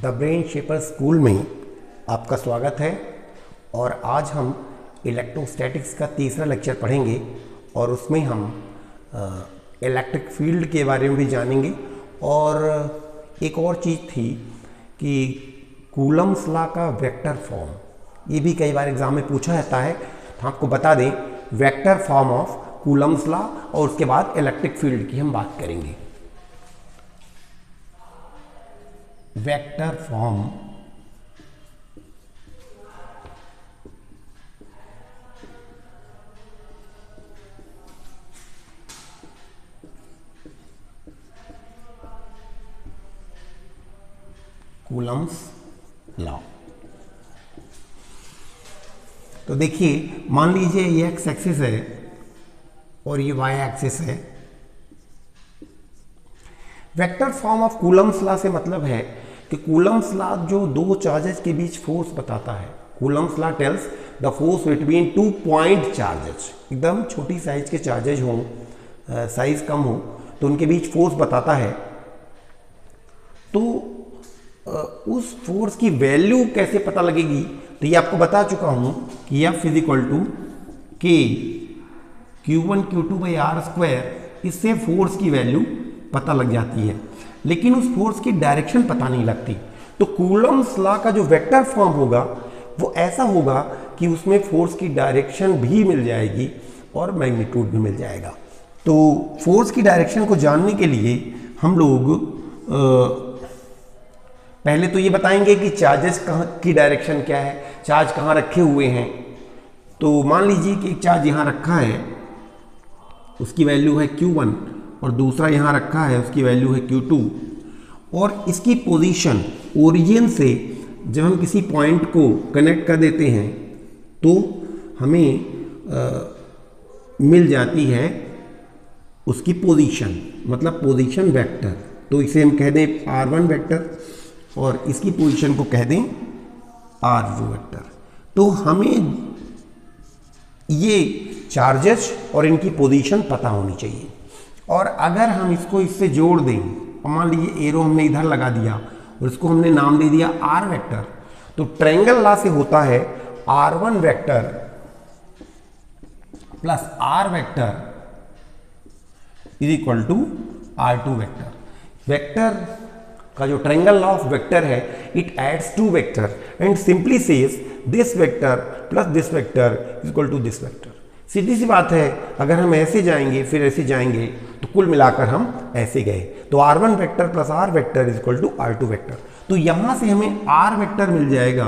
The brain shaper school में आपका स्वागत है। और आज हम इलेक्ट्रोस्टैटिक्स का तीसरा लेक्चर पढ़ेंगे और उसमें हम इलेक्ट्रिक फील्ड के बारे में भी जानेंगे। और एक और चीज़ थी कि कूलम्स लॉ का वेक्टर फॉर्म, ये भी कई बार एग्जाम में पूछा जाता है, तो आपको बता दें vector form of Coulomb's law, और उसके बाद इलेक्ट्रिक फील्ड की हम बात करेंगे। Vector form Coulomb's law. तो देखिए, मान लीजिए ये एक्स एक्सिस है और ये वाई एक्सिस है। Vector form of Coulomb's law से मतलब है कि कूलम्स लॉ जो दो चार्जेस के बीच फोर्स बताता है। Coulomb's law tells the force between 2 point charges. एकदम छोटी साइज के चार्जेज हों, साइज कम हो, तो उनके बीच फोर्स बताता है। तो उस फोर्स की वैल्यू कैसे पता लगेगी, तो ये आपको बता चुका हूं कि F is equal to k Q1 Q2 by R square. इससे फोर्स की वैल्यू पता लग जाती है, लेकिन उस फोर्स की डायरेक्शन पता नहीं लगती। तो कूलम्स लॉ का जो वेक्टर फॉर्म होगा वो ऐसा होगा कि उसमें फोर्स की डायरेक्शन भी मिल जाएगी और मैग्नीट्यूड भी मिल जाएगा। तो फोर्स की डायरेक्शन को जानने के लिए हम लोग पहले तो ये बताएंगे कि चार्जेस कहाँ की डायरेक्शन क्या है, चार्ज कहाँ रखे हुए हैं। तो मान लीजिए कि एक चार्ज यहाँ रखा है, उसकी वैल्यू है Q1, और दूसरा यहाँ रखा है, उसकी वैल्यू है Q2। और इसकी पोजीशन ओरिजिन से जब हम किसी पॉइंट को कनेक्ट कर देते हैं तो हमें मिल जाती है उसकी पोजीशन, मतलब पोजीशन वेक्टर। तो इसे हम कह दें R1 वेक्टर और इसकी पोजीशन को कह दें R2 वेक्टर। तो हमें ये चार्जेस और इनकी पोजीशन पता होनी चाहिए। और अगर हम इसको इससे जोड़ दें, और मान लीजिए एरो हमने इधर लगा दिया और इसको हमने नाम दे दिया R वेक्टर, तो ट्रायंगल लॉ से होता है R1 vector plus R vector is equal to R2 vector. Vector का जो ट्रायंगल लॉ ऑफ वेक्टर है, it adds two vector and simply says this vector plus this vector is equal to this vector. सीधी सी बात है, अगर हम ऐसे जाएंगे फिर ऐसे जाएंगे तो कुल मिलाकर हम ऐसे गए, तो R1 vector plus R vector is equal to R2 vector. तो यहां से हमें R वेक्टर मिल जाएगा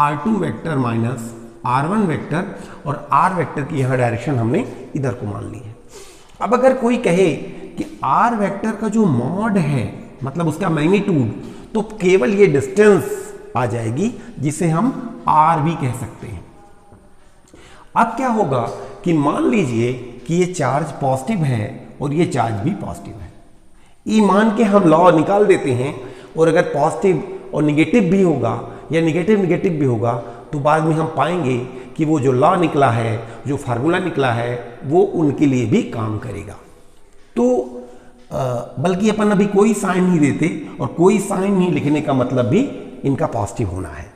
R2 vector minus R1 vector, और R वेक्टर की यहां डायरेक्शन हमने इधर को मान ली है। अब अगर कोई कहे कि R वेक्टर का जो मॉड है, मतलब उसका मैग्नीट्यूड, तो केवल ये डिस्टेंस आ जाएगी जिसे हम R भी कह सकते हैं। अब क्या होगा कि मान लीजिए कि ये चार्ज पॉजिटिव है और ये चार्ज भी पॉजिटिव है। ये मान के हम लॉ निकाल देते हैं, और अगर पॉजिटिव और निगेटिव भी होगा या निगेटिव निगेटिव भी होगा, तो बाद में हम पाएंगे कि वो जो लॉ निकला है, जो फार्मूला निकला है, वो उनके लिए भी काम करेगा। तो बल्कि अपन अभी कोई साइन नहीं देते, और कोई साइन नहीं लिखने का मतलब भी इनका पॉजिटिव होना है,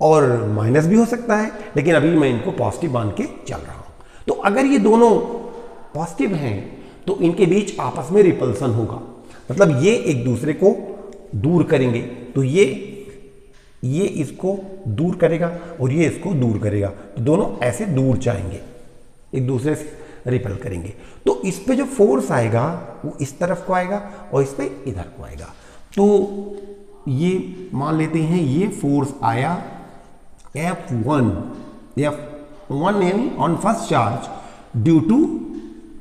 और माइनस भी हो सकता है, लेकिन अभी मैं इनको पॉजिटिव मान के चल रहा हूं। तो अगर ये दोनों पॉजिटिव हैं तो इनके बीच आपस में रिपल्सन होगा, मतलब ये एक दूसरे को दूर करेंगे। तो ये इसको दूर करेगा और ये इसको दूर करेगा, तो दोनों ऐसे दूर जाएंगे, एक दूसरे से रिपल करेंगे। तो इस पे जो फोर्स आएगा वो इस तरफ को आएगा और इस पे इधर को आएगा। तो ये मान लेते हैं ये फोर्स आया F1 यानी on first charge due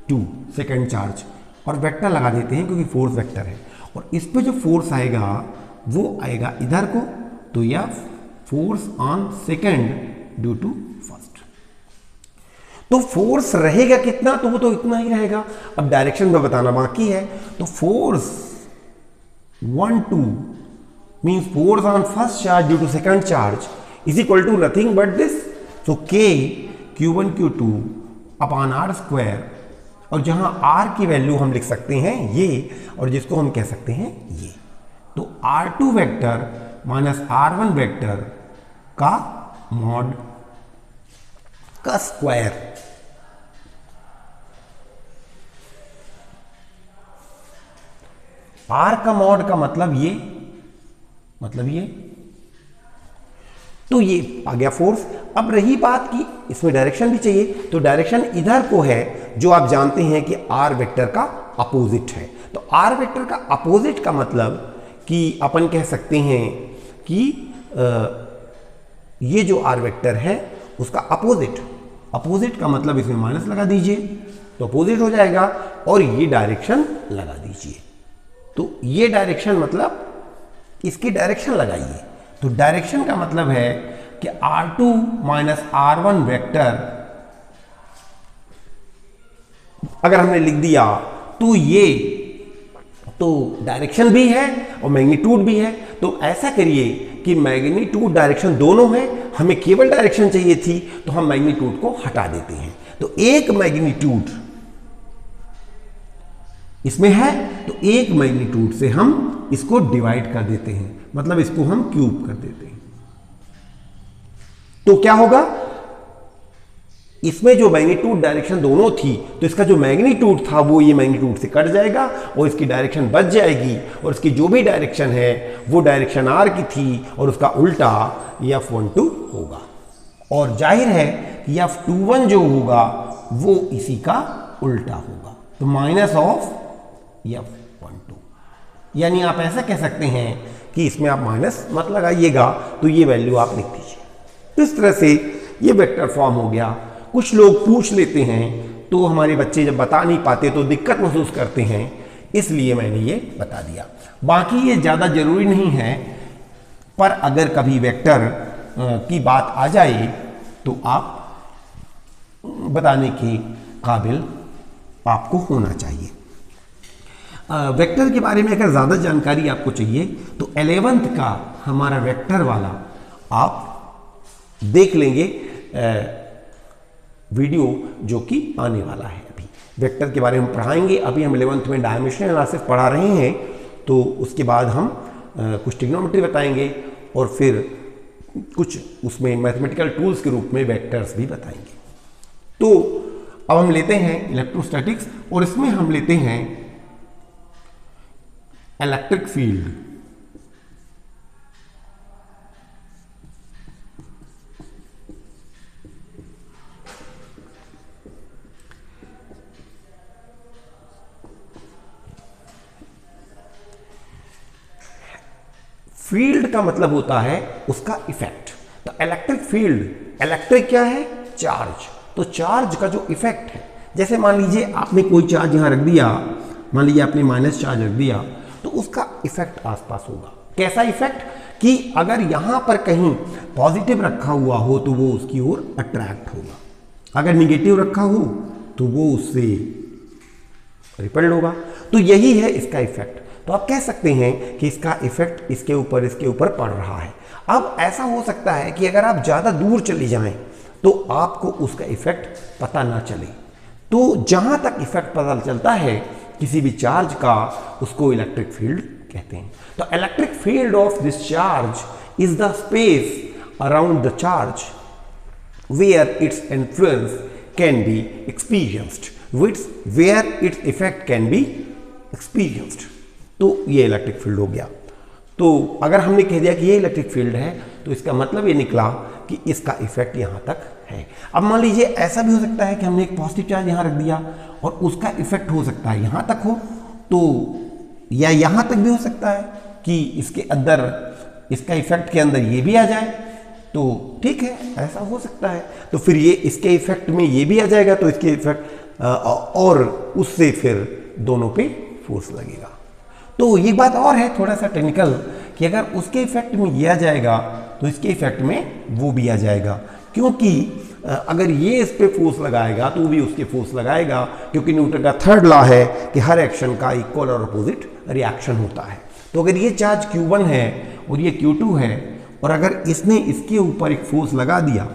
to second charge, और वेक्टर लगा देते हैं क्योंकि फोर्स वेक्टर है। और इस पे जो फोर्स आएगा वो आएगा इधर को, तो यह force on second due to first. तो फोर्स रहेगा कितना, तो वो तो इतना ही रहेगा। अब डायरेक्शन में बताना बाकी है। तो force 1 2 means force on first charge due to second charge is equal to nothing but this. So K Q1 Q2 upon R square, और जहां R की वैल्यू हम लिख सकते हैं ये, और जिसको हम कह सकते हैं ये। तो R2 vector minus R1 vector का मॉड का स्क्वायर। R का मॉड का मतलब ये तो ये आ गया फोर्स। अब रही बात कि इसमें डायरेक्शन भी चाहिए, तो डायरेक्शन इधर को है, जो आप जानते हैं कि R वेक्टर का अपोजिट है। तो R वेक्टर का अपोजिट का मतलब कि अपन कह सकते हैं कि ये जो R वेक्टर है उसका अपोजिट का मतलब इसमें माइनस लगा दीजिए तो अपोजिट हो जाएगा, और ये डायरेक्शन लगा दीजिए। तो ये डायरेक्शन मतलब इसकी डायरेक्शन लगाइए। तो डायरेक्शन का मतलब है कि R2 माइनस R1 वेक्टर अगर हमने लिख दिया तो ये तो डायरेक्शन भी है और मैग्नीट्यूड भी है। तो ऐसा करिए कि मैग्नीट्यूड डायरेक्शन दोनों है, हमें केवल डायरेक्शन चाहिए थी तो हम मैग्नीट्यूड को हटा देते हैं। तो एक मैग्नीट्यूड इसमें है तो एक मैग्नीट्यूड से हम इसको डिवाइड कर देते हैं, मतलब इसको हम क्यूब कर देते हैं। तो क्या होगा, इसमें जो मैग्नीट्यूड डायरेक्शन दोनों थी तो इसका जो मैग्नीट्यूड था वो ये मैग्नीट्यूड से कट जाएगा और इसकी डायरेक्शन बच जाएगी, और इसकी जो भी डायरेक्शन है वो डायरेक्शन R की थी और उसका उल्टा F12 होगा। और जाहिर है कि F21 जो होगा वो इसी का उल्टा होगा, तो माइनस ऑफ F12। यानी आप ऐसा कह सकते हैं कि इसमें आप माइनस मत लगाइएगा, तो ये वैल्यू आप लिख दीजिए। इस तरह से ये वेक्टर फॉर्म हो गया। कुछ लोग पूछ लेते हैं तो हमारे बच्चे जब बता नहीं पाते तो दिक्कत महसूस करते हैं, इसलिए मैंने ये बता दिया। बाकी ये ज़्यादा जरूरी नहीं है, पर अगर कभी वेक्टर की बात आ जाए तो आप बताने के काबिल आपको होना चाहिए। वेक्टर के बारे में अगर ज़्यादा जानकारी आपको चाहिए तो 11th का हमारा वेक्टर वाला आप देख लेंगे वीडियो, जो कि आने वाला है। अभी वेक्टर के बारे में पढ़ाएंगे। अभी हम 11th में डायमेंशनल एनालिसिस पढ़ा रहे हैं, तो उसके बाद हम कुछ ट्रिग्नोमेट्री बताएंगे और फिर कुछ उसमें मैथमेटिकल टूल्स के रूप में वेक्टर्स भी बताएंगे। तो अब हम लेते हैं इलेक्ट्रोस्टैटिक्स, और इसमें हम लेते हैं इलेक्ट्रिक फील्ड। फील्ड का मतलब होता है उसका इफेक्ट। तो इलेक्ट्रिक फील्ड, इलेक्ट्रिक क्या है, चार्ज। तो चार्ज का जो इफेक्ट है, जैसे मान लीजिए आपने कोई चार्ज यहां रख दिया, मान लीजिए आपने माइनस चार्ज रख दिया, तो उसका इफेक्ट आसपास होगा। कैसा इफेक्ट, कि अगर यहां पर कहीं पॉजिटिव रखा हुआ हो तो वो उसकी ओर अट्रैक्ट होगा, अगर निगेटिव रखा हो तो वो उससे रिपल्ड होगा। तो यही है इसका इफेक्ट। तो आप कह सकते हैं कि इसका इफेक्ट इसके ऊपर पड़ रहा है। अब ऐसा हो सकता है कि अगर आप ज़्यादा दूर चले जाएं तो आपको उसका इफेक्ट पता ना चले। तो जहां तक इफेक्ट पता चलता है किसी भी चार्ज का, उसको इलेक्ट्रिक फील्ड कहते हैं। तो electric field of this charge is the space around the charge where its influence can be experienced, where its effect can be experienced. तो ये इलेक्ट्रिक फील्ड हो गया। तो अगर हमने कह दिया कि ये इलेक्ट्रिक फील्ड है तो इसका मतलब ये निकला कि इसका इफेक्ट यहाँ तक है। अब मान लीजिए ऐसा भी हो सकता है कि हमने एक पॉजिटिव चार्ज यहाँ रख दिया और उसका इफेक्ट हो सकता है यहाँ तक हो, तो या यहाँ तक भी हो सकता है कि इसके अंदर, इसका इफेक्ट के अंदर ये भी आ जाए, तो ठीक है, ऐसा हो सकता है। तो फिर ये इसके इफेक्ट में ये भी आ जाएगा, तो इसके इफेक्ट और उससे फिर दोनों पे फोर्स लगेगा। तो ये बात और है थोड़ा सा टेक्निकल, कि अगर उसके इफेक्ट में ये आ जाएगा तो इसके इफेक्ट में वो भी आ जाएगा, क्योंकि अगर ये इस पे फोर्स लगाएगा तो वो भी उसके फोर्स लगाएगा, क्योंकि न्यूटन का थर्ड लॉ है कि हर एक्शन का इक्वल और अपोजिट रिएक्शन होता है। तो अगर ये चार्ज Q1 है और ये Q2 है, और अगर इसने इसके ऊपर एक फोर्स लगा दिया,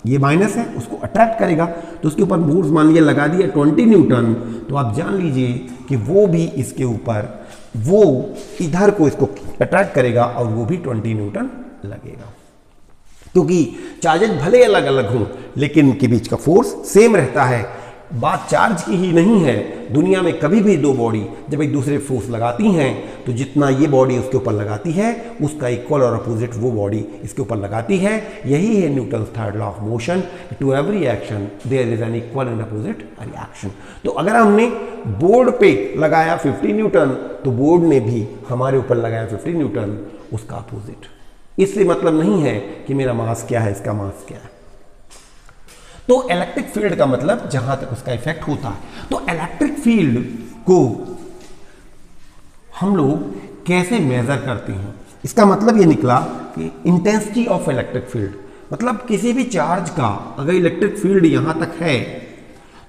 ये माइनस है, उसको अट्रैक्ट करेगा, तो उसके ऊपर फोर्स मान लिया लगा दिया 20 न्यूटन, तो आप जान लीजिए कि वो भी इसके ऊपर वो इधर को इसको अट्रैक्ट करेगा और वो भी 20 न्यूटन लगेगा। क्योंकि चार्जेज भले अलग अलग हों लेकिन इनके बीच का फोर्स सेम रहता है। बात चार्ज की ही नहीं है, दुनिया में कभी भी दो बॉडी जब एक दूसरे फोर्स लगाती हैं तो जितना ये बॉडी उसके ऊपर लगाती है उसका इक्वल और अपोजिट वो बॉडी इसके ऊपर लगाती है। यही है Newton's third law of motion, to every action there is an equal and opposite reaction. तो अगर हमने बोर्ड पे लगाया 50 न्यूटन तो बोर्ड ने भी हमारे ऊपर लगाया 50 न्यूटन उसका अपोजिट। इससे मतलब नहीं है कि मेरा मास क्या है, इसका मास क्या है। तो इलेक्ट्रिक फील्ड का मतलब जहां तक उसका इफेक्ट होता है। तो इलेक्ट्रिक फील्ड को हम लोग कैसे मेजर करते हैं, इसका मतलब ये निकला कि इंटेंसिटी ऑफ इलेक्ट्रिक फील्ड, मतलब किसी भी चार्ज का अगर इलेक्ट्रिक फील्ड यहां तक है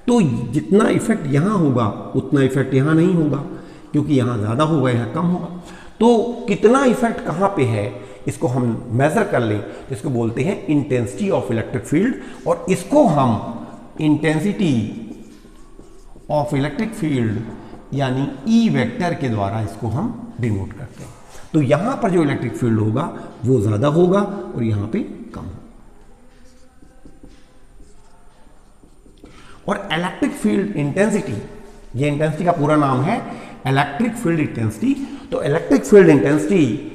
तो जितना इफेक्ट यहां होगा उतना इफेक्ट यहां नहीं होगा, क्योंकि यहां ज्यादा होगा यहां कम होगा। तो कितना इफेक्ट कहां पे है इसको हम मेजर कर लें तो इसको बोलते हैं इंटेंसिटी ऑफ इलेक्ट्रिक फील्ड, और इसको हम इंटेंसिटी ऑफ इलेक्ट्रिक फील्ड यानी ई वेक्टर के द्वारा इसको हम डिनोट करते हैं। तो यहां पर जो इलेक्ट्रिक फील्ड होगा वो ज्यादा होगा और यहां पे कम होगा। और इलेक्ट्रिक फील्ड इंटेंसिटी, ये इंटेंसिटी का पूरा नाम है इलेक्ट्रिक फील्ड इंटेंसिटी। तो इलेक्ट्रिक फील्ड इंटेंसिटी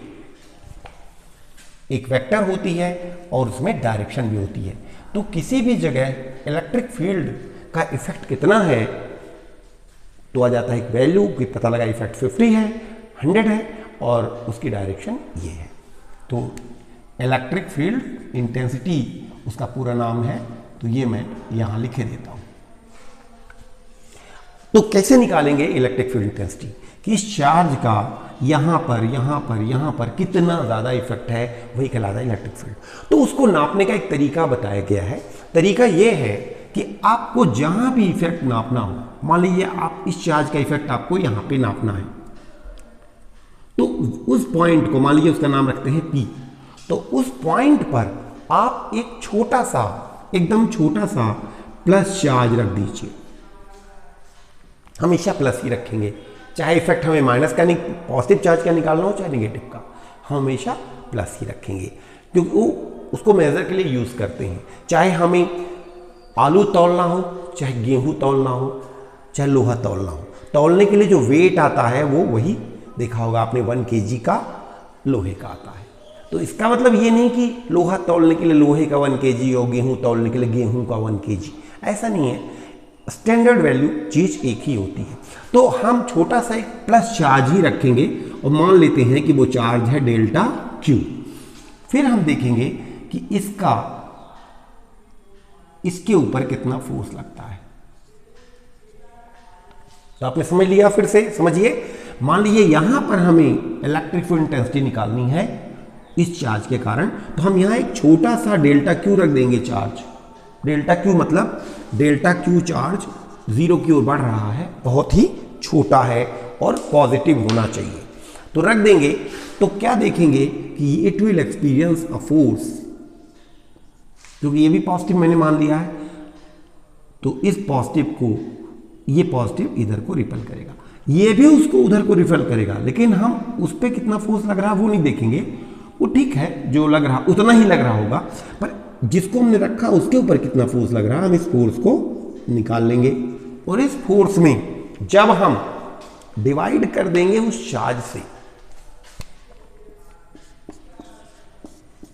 एक वेक्टर होती है और उसमें डायरेक्शन भी होती है। तो किसी भी जगह इलेक्ट्रिक फील्ड का इफेक्ट कितना है तो आ जाता है एक वैल्यू कि पता लगा इफेक्ट 50 है, 100 है और उसकी डायरेक्शन ये है। तो इलेक्ट्रिक फील्ड इंटेंसिटी उसका पूरा नाम है, तो ये मैं यहां लिखे देता हूं। तो कैसे निकालेंगे इलेक्ट्रिक फील्ड इंटेंसिटी कि इस चार्ज का यहां पर कितना ज्यादा इफेक्ट है, वही कहलाता है इलेक्ट्रिक फील्ड। तो उसको नापने का एक तरीका बताया गया है। तरीका यह है कि आपको जहां भी इफेक्ट नापना हो, मान लीजिए आप इस चार्ज का इफेक्ट आपको यहां पे नापना है, तो उस पॉइंट को मान लीजिए उसका नाम रखते हैं P। तो उस पॉइंट पर आप एक छोटा सा, एकदम छोटा सा प्लस चार्ज रख दीजिए। हमेशा प्लस ही रखेंगे, चाहे इफेक्ट हमें माइनस का पॉजिटिव चार्ज का निकालना हो चाहे नेगेटिव का, हम हमेशा प्लस ही रखेंगे क्योंकि वो उसको मेजर के लिए यूज करते हैं। चाहे हमें आलू तौलना हो, चाहे गेहूं तौलना हो, चाहे लोहा तौलना हो, तौलने के लिए जो वेट आता है वो वही देखा होगा आपने 1 kg का लोहे का आता है। तो इसका मतलब ये नहीं कि लोहा तौलने के लिए लोहे का 1 kg और गेहूं तौलने के लिए गेहूं का 1 kg, ऐसा नहीं है। स्टैंडर्ड वैल्यू चीज एक ही होती है। तो हम छोटा सा एक प्लस चार्ज ही रखेंगे और मान लेते हैं कि वो चार्ज है डेल्टा क्यू। फिर हम देखेंगे कि इसके ऊपर कितना फोर्स लगता है। तो आपने समझ लिया, फिर से समझिए। मान लीजिए यहां पर हमें इलेक्ट्रिक फील्ड इंटेंसिटी निकालनी है इस चार्ज के कारण, तो हम यहां एक छोटा सा डेल्टा क्यू रख देंगे चार्ज। डेल्टा क्यू मतलब डेल्टा क्यू चार्ज 0 की ओर बढ़ रहा है, बहुत ही छोटा है और पॉजिटिव होना चाहिए, तो रख देंगे। तो क्या देखेंगे कि it will experience a force, क्योंकि ये भी पॉजिटिव मैंने मान लिया है, तो इस पॉजिटिव को, ये पॉजिटिव इधर को रिपेल करेगा, ये भी उसको उधर को रिपेल करेगा, लेकिन हम उस पर कितना फोर्स लग रहा है वो नहीं देखेंगे। वो ठीक है, जो लग रहा उतना ही लग रहा होगा, पर जिसको हमने रखा उसके ऊपर कितना फोर्स लग रहा है हम इस फोर्स को निकाल लेंगे। और इस फोर्स में जब हम डिवाइड कर देंगे उस चार्ज से,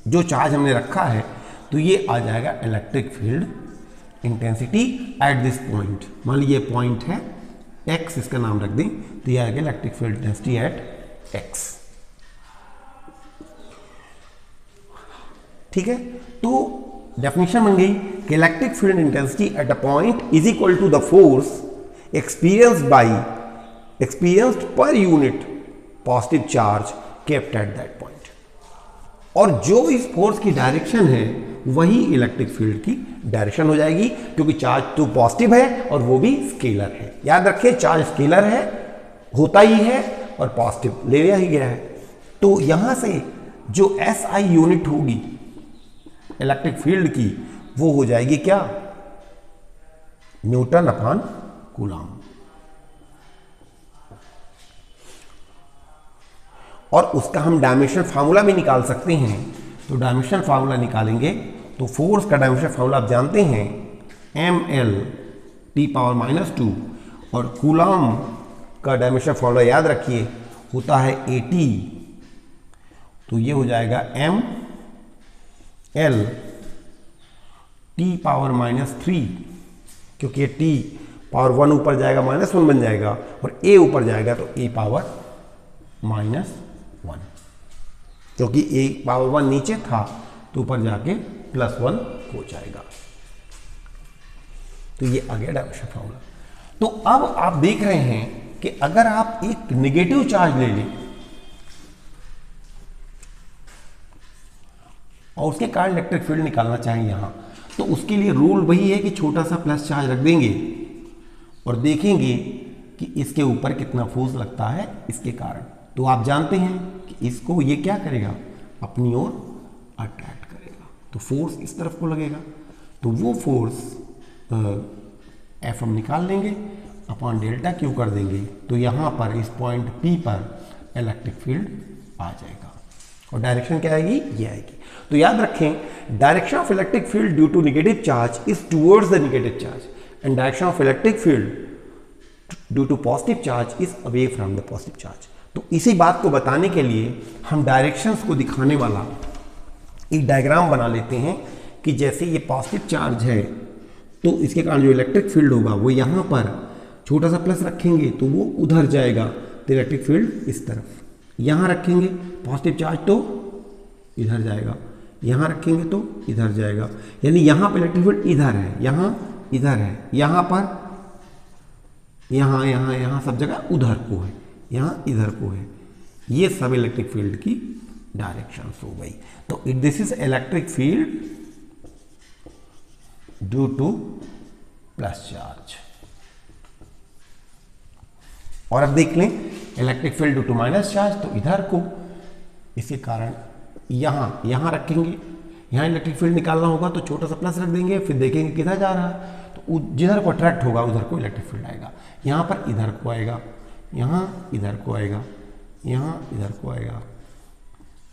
जो चार्ज हमने रखा है, तो ये आ जाएगा electric field intensity at this point. मान लीजिए पॉइंट है x, इसका नाम रख दें, तो ये आएगा electric field intensity at x। ठीक है, तो डेफिनेशन बन गई कि electric field intensity at a point is equal to the force experienced per unit positive charge kept at that point. और जो इस फोर्स की डायरेक्शन है वही इलेक्ट्रिक फील्ड की डायरेक्शन हो जाएगी, क्योंकि चार्ज तो पॉजिटिव है और वो भी स्केलर है। याद रखिए, चार्ज स्केलर है, होता ही है और पॉजिटिव ले लिया ही गया है। तो यहां से जो SI यूनिट होगी इलेक्ट्रिक फील्ड की, वो हो जाएगी क्या, न्यूटन अपॉन कूलम। और उसका हम डायमेंशन फार्मूला भी निकाल सकते हैं। तो डायमेंशन फार्मूला निकालेंगे तो फोर्स का डायमेंशन फार्मूला आप जानते हैं mL(T⁻²) और कूलॉम का डायमेंशन फार्मूला याद रखिए होता है AT। तो ये हो जाएगा mL(T⁻³ क्योंकि ये T⁻1 ऊपर जाएगा -1 बन जाएगा और A ऊपर जाएगा तो A⁻⁻1 क्योंकि A⁻1 नीचे था तो ऊपर जाके +1 हो जाएगा। तो ये आ गया डायमेंशन फार्मूला। तो अब आप देख रहे हैं कि अगर आप एक नेगेटिव चार्ज ले लें और उसके कारण इलेक्ट्रिक फील्ड निकालना चाहें यहां, तो उसके लिए रूल वही है कि छोटा सा प्लस चार्ज रख देंगे और देखेंगे कि इसके ऊपर कितना फोर्स लगता है इसके कारण। तो आप जानते हैं कि इसको ये क्या करेगा, अपनी ओर अट्रैक्ट करेगा, तो फोर्स इस तरफ को लगेगा। तो वो फोर्स F हम निकाल लेंगे अपॉन डेल्टा क्यू कर देंगे। तो यहाँ पर इस पॉइंट P पर इलेक्ट्रिक फील्ड आ जाएगा और डायरेक्शन क्या आएगी, ये आएगी। तो याद रखें direction of electric field due to negative charge is towards the negative charge and direction of electric field due to positive charge is away from the positive charge. तो इसी बात को बताने के लिए हम डायरेक्शंस को दिखाने वाला एक डायग्राम बना लेते हैं कि जैसे ये पॉजिटिव चार्ज है तो इसके कारण जो इलेक्ट्रिक फील्ड होगा वो यहाँ पर छोटा सा प्लस रखेंगे तो वो उधर जाएगा, तो इलेक्ट्रिक फील्ड इस तरफ। यहाँ रखेंगे पॉजिटिव चार्ज तो इधर जाएगा, यहाँ रखेंगे तो इधर जाएगा, यानी यहाँ पर इलेक्ट्रिक फील्ड इधर है, यहाँ इधर है, यहाँ पर यहाँ यहाँ यहाँ सब जगह उधर को है, यहाँ इधर को है। ये सब इलेक्ट्रिक फील्ड की डायरेक्शंस हो गई। तो this is electric field due to plus charge. और अब देख लें electric field due to minus charge, तो इधर को इसके कारण यहाँ रखेंगे, यहाँ इलेक्ट्रिक फील्ड निकालना होगा तो छोटा सा प्लस रख देंगे, फिर देखेंगे किधर जा रहा है, तो जिधर को अट्रैक्ट होगा उधर को इलेक्ट्रिक फील्ड आएगा। यहाँ पर इधर को आएगा, यहाँ इधर को आएगा, यहाँ इधर को आएगा।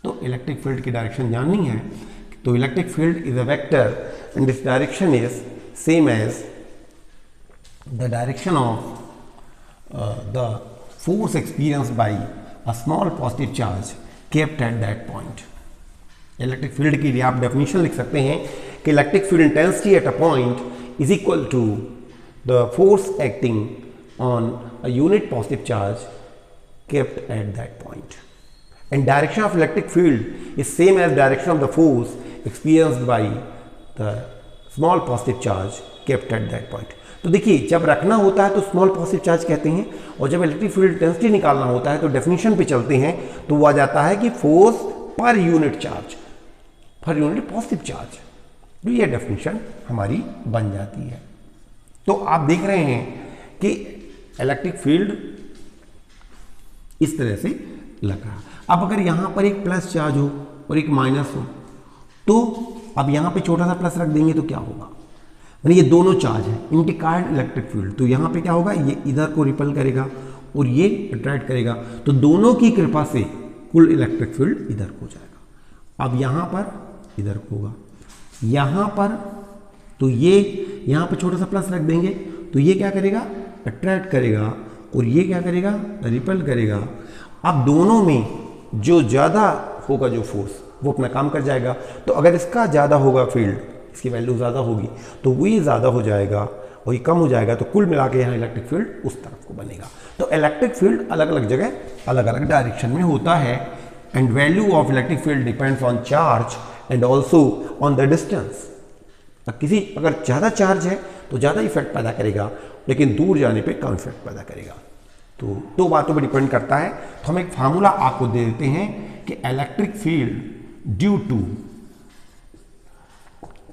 तो इलेक्ट्रिक फील्ड की डायरेक्शन जाननी है तो electric field is a vector and this direction is same as the direction of the force experienced by a small positive charge kept at that point. Electric field की आप definition लिख सकते हैं कि electric field intensity at a point is equal to the force acting on a unit positive charge kept at that point, and direction of electric field is same as direction of the force experienced by the small positive charge kept at that point। तो देखिए जब रखना होता है तो small positive charge कहते हैं और जब इलेक्ट्रिक फील्ड इंटेंसिटी निकालना होता है तो डेफिनेशन पे चलते हैं तो वो आ जाता है कि फोर्स पर यूनिट चार्ज, पर यूनिट पॉजिटिव चार्ज। तो ये डेफिनेशन हमारी बन जाती है। तो आप देख रहे हैं कि इलेक्ट्रिक फील्ड इस तरह से लग रहा। अब अगर यहां पर एक प्लस चार्ज हो और एक माइनस हो तो अब यहां पे छोटा सा प्लस रख देंगे तो क्या होगा, यानी ये दोनों चार्ज है, इनके कारण इलेक्ट्रिक फील्ड, तो यहां पे क्या होगा, ये इधर को रिपल करेगा और ये अट्रैक्ट करेगा, तो दोनों की कृपा से कुल इलेक्ट्रिक फील्ड इधर को जाएगा। अब यहां पर इधर को होगा, यहां पर तो ये यहां पर छोटा सा प्लस रख देंगे तो ये क्या करेगा, अट्रैक्ट करेगा और ये क्या करेगा, रिपल करेगा। अब दोनों में जो ज़्यादा होगा जो फोर्स वो अपना काम कर जाएगा। तो अगर इसका ज़्यादा होगा फील्ड, इसकी वैल्यू ज़्यादा होगी तो वो ये ज़्यादा हो जाएगा और ये कम हो जाएगा, तो कुल मिला के यहाँ इलेक्ट्रिक फील्ड उस तरफ को बनेगा। तो इलेक्ट्रिक फील्ड अलग अलग जगह अलग अलग डायरेक्शन में होता है and value of electric field depends on charge and also on the distance. अगर ज़्यादा चार्ज है तो ज़्यादा इफेक्ट पैदा करेगा, लेकिन दूर जाने पे कम इफेक्ट पैदा करेगा। तो दो बातों पर डिपेंड करता है। तो हम एक फार्मूला आपको दे देते हैं कि electric field due to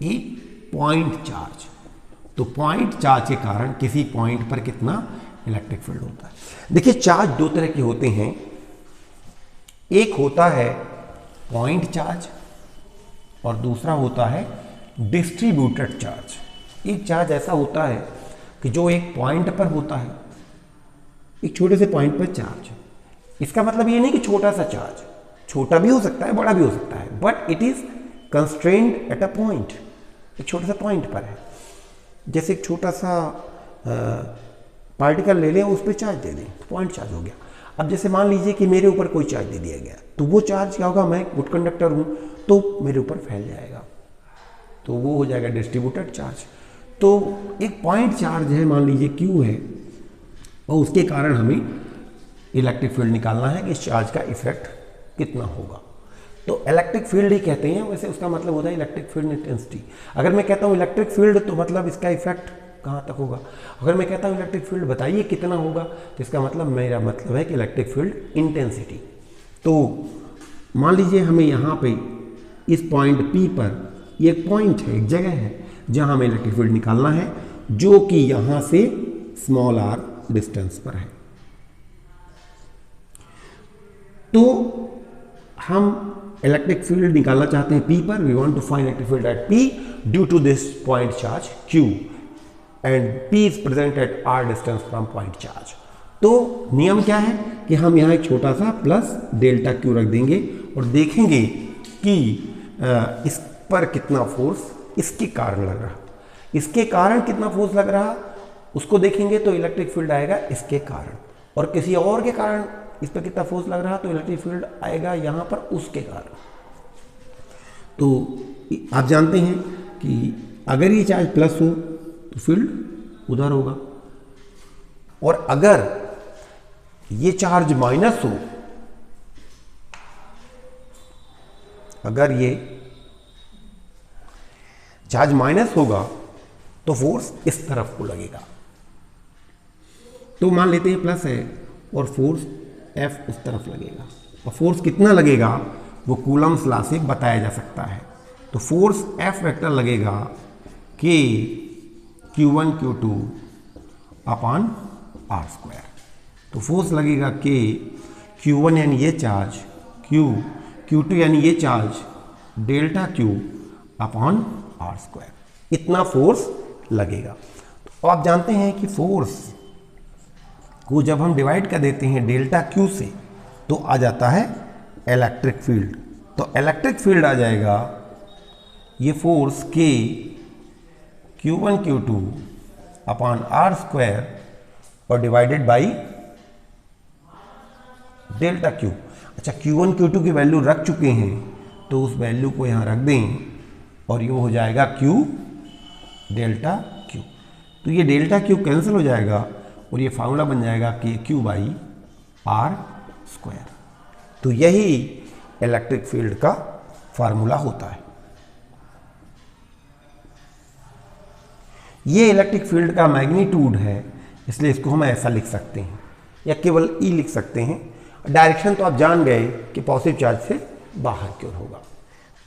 a point charge, तो पॉइंट चार्ज के कारण किसी पॉइंट पर कितना इलेक्ट्रिक फील्ड होता है। देखिए चार्ज दो तरह के होते हैं, एक होता है पॉइंट चार्ज और दूसरा होता है डिस्ट्रीब्यूटेड चार्ज। एक चार्ज ऐसा होता है कि जो एक पॉइंट पर होता है, एक छोटे से पॉइंट पर चार्ज, इसका मतलब ये नहीं कि छोटा सा चार्ज, छोटा भी हो सकता है, बड़ा भी हो सकता है, but it is constrained at a point, एक छोटे सा पॉइंट पर है। जैसे एक छोटा सा पार्टिकल ले लें, उस पर चार्ज दे दें, पॉइंट चार्ज हो गया। अब जैसे मान लीजिए कि मेरे ऊपर कोई चार्ज दे दिया गया, तो वो चार्ज क्या होगा, मैं गुड कंडक्टर हूँ तो मेरे ऊपर फैल जाएगा, तो वो हो जाएगा डिस्ट्रीब्यूटेड चार्ज। तो एक पॉइंट चार्ज है, मान लीजिए Q है, और उसके कारण हमें इलेक्ट्रिक फील्ड निकालना है कि इस चार्ज का इफेक्ट कितना होगा। तो इलेक्ट्रिक फील्ड ही कहते हैं, वैसे उसका मतलब होता है इलेक्ट्रिक फील्ड इंटेंसिटी। अगर मैं कहता हूँ इलेक्ट्रिक फील्ड, तो मतलब इसका इफेक्ट कहाँ तक होगा। अगर मैं कहता हूँ इलेक्ट्रिक फील्ड बताइए कितना होगा, तो इसका मतलब, मेरा मतलब है कि इलेक्ट्रिक फील्ड इंटेंसिटी। तो मान लीजिए हमें यहाँ पे इस पॉइंट P पर, ये एक पॉइंट है, एक जगह है जहाँ हमें इलेक्ट्रिक फील्ड निकालना है, जो कि यहाँ से स्मॉल r डिस्टेंस पर है। तो हम इलेक्ट्रिक फील्ड निकालना चाहते हैं P पर, we want to find electric field at P due to this point charge Q and P is present at r distance from point charge. तो नियम क्या है कि हम यहाँ एक छोटा सा प्लस डेल्टा Q रख देंगे और देखेंगे कि इस पर कितना फोर्स इसके कारण लग रहा, इसके कारण कितना फोर्स लग रहा उसको देखेंगे, तो इलेक्ट्रिक फील्ड आएगा इसके कारण, और किसी और के कारण इस पर कितना फोर्स लग रहा, तो इलेक्ट्रिक फील्ड आएगा यहाँ पर उसके कारण। तो आप जानते हैं कि अगर ये चार्ज प्लस हो तो फील्ड उधर होगा, और अगर ये चार्ज माइनस हो, अगर ये चार्ज माइनस होगा तो फोर्स इस तरफ को लगेगा। तो मान लेते हैं प्लस है और फोर्स F उस तरफ लगेगा, और फोर्स कितना लगेगा वो कूलम्स लॉ से बताया जा सकता है। तो फोर्स F वेक्टर लगेगा K Q1 Q2 upon R square. तो फोर्स लगेगा K Q1 यानी ये चार्ज, Q2 यानी ये charge, delta Q upon R square, इतना फोर्स लगेगा। तो आप जानते हैं कि फोर्स को जब हम डिवाइड कर देते हैं डेल्टा Q से, तो आ जाता है इलेक्ट्रिक फील्ड। तो इलेक्ट्रिक फील्ड आ जाएगा ये force K Q1 Q2 upon R square और डिवाइडेड बाई डेल्टा Q। अच्छा, Q1 Q2 की वैल्यू रख चुके हैं, तो उस वैल्यू को यहाँ रख दें और ये हो जाएगा Q डेल्टा Q। तो ये डेल्टा Q कैंसिल हो जाएगा और ये फार्मूला बन जाएगा कि Q बाई R स्क्वायर। तो यही इलेक्ट्रिक फील्ड का फार्मूला होता है। ये इलेक्ट्रिक फील्ड का मैग्नीट्यूड है, इसलिए इसको हम ऐसा लिख सकते हैं, या केवल E लिख सकते हैं। डायरेक्शन तो आप जान गए कि पॉजिटिव चार्ज से बाहर की ओर होगा।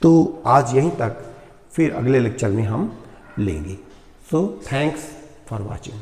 तो आज यहीं तक, फिर अगले लेक्चर में हम लेंगे। So thanks for watching.